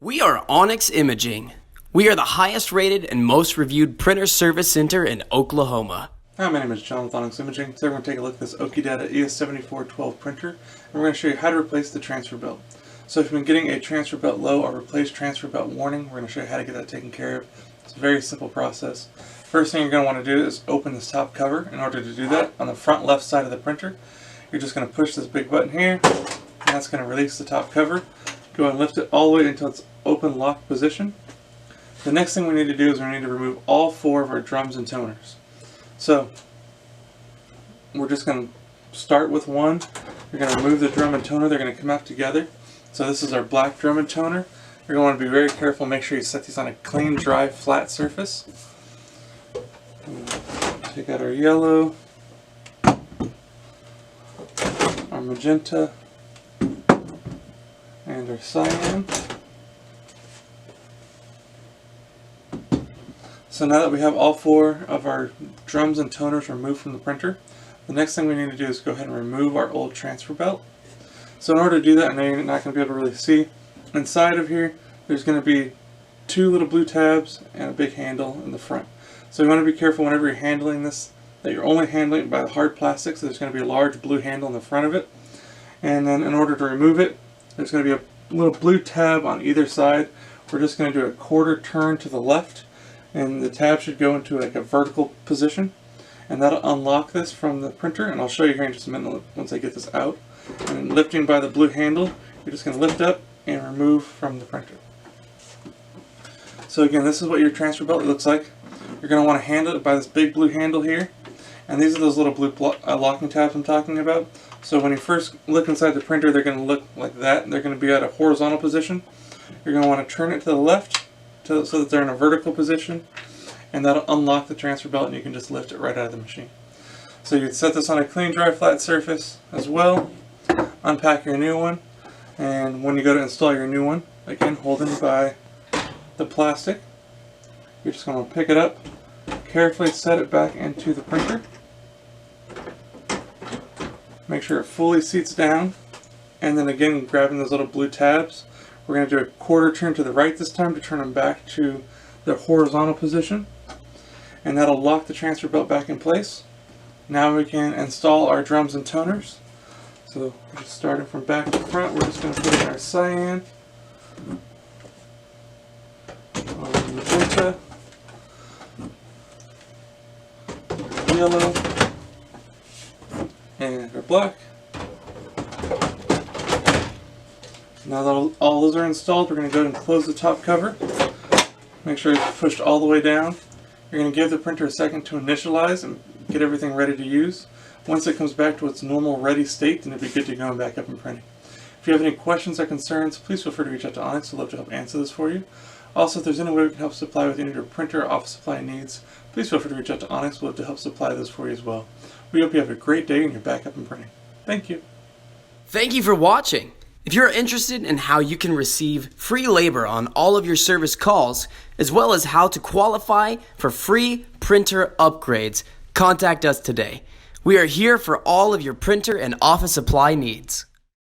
We are Onyx Imaging. We are the highest rated and most reviewed printer service center in Oklahoma. Hi, my name is John with Onyx Imaging. Today we're going to take a look at this Okidata ES7412 printer, and we're going to show you how to replace the transfer belt. So if you've been getting a transfer belt low or replace transfer belt warning, we're going to show you how to get that taken care of. It's a very simple process. First thing you're going to want to do is open this top cover. In order to do that, on the front left side of the printer, you're just going to push this big button here, and that's going to release the top cover. Go ahead and lift it all the way until it's open locked position. The next thing we need to do is we need to remove all four of our drums and toners. So we're just going to start with one. You're going to remove the drum and toner. They're going to come out together. So this is our black drum and toner. You're going to want to be very careful. Make sure you set these on a clean, dry, flat surface. Take out our yellow, our magenta, and our cyan. So now that we have all four of our drums and toners removed from the printer, the next thing we need to do is go ahead and remove our old transfer belt. So in order to do that, I know you're not going to be able to really see, inside of here there's going to be two little blue tabs and a big handle in the front. So you want to be careful whenever you're handling this, that you're only handling it by the hard plastic, so there's going to be a large blue handle in the front of it. And then in order to remove it, there's going to be a little blue tab on either side. We're just going to do a quarter turn to the left, and the tab should go into like a vertical position, and that'll unlock this from the printer, and I'll show you here in just a minute once I get this out. And lifting by the blue handle, you're just going to lift up and remove from the printer. So again, this is what your transfer belt looks like. You're going to want to handle it by this big blue handle here, and these are those little blue locking tabs I'm talking about. So when you first look inside the printer, they're going to look like that. They're going to be at a horizontal position. You're going to want to turn it to the left so that they're in a vertical position, and that'll unlock the transfer belt, and you can just lift it right out of the machine. So you can set this on a clean, dry, flat surface as well. Unpack your new one, and when you go to install your new one, again holding by the plastic, you're just going to pick it up, carefully set it back into the printer. Make sure it fully seats down, and then again grabbing those little blue tabs, we're going to do a quarter turn to the right this time to turn them back to the horizontal position, and that'll lock the transfer belt back in place. Now we can install our drums and toners. So just starting from back to front, we're just going to put in our cyan, our magenta, yellow, and our black. Now that all those are installed, we're going to go ahead and close the top cover. Make sure it's pushed all the way down. You're going to give the printer a second to initialize and get everything ready to use. Once it comes back to its normal ready state, then it'll be good to go and back up and printing. If you have any questions or concerns, please feel free to reach out to Onyx. We'd love to help answer this for you. Also, if there's any way we can help supply with any of your printer or office supply needs, please feel free to reach out to Onyx. We'd love to help supply those for you as well. We hope you have a great day and you're back up and printing. Thank you. Thank you for watching. If you're interested in how you can receive free labor on all of your service calls, as well as how to qualify for free printer upgrades, contact us today. We are here for all of your printer and office supply needs.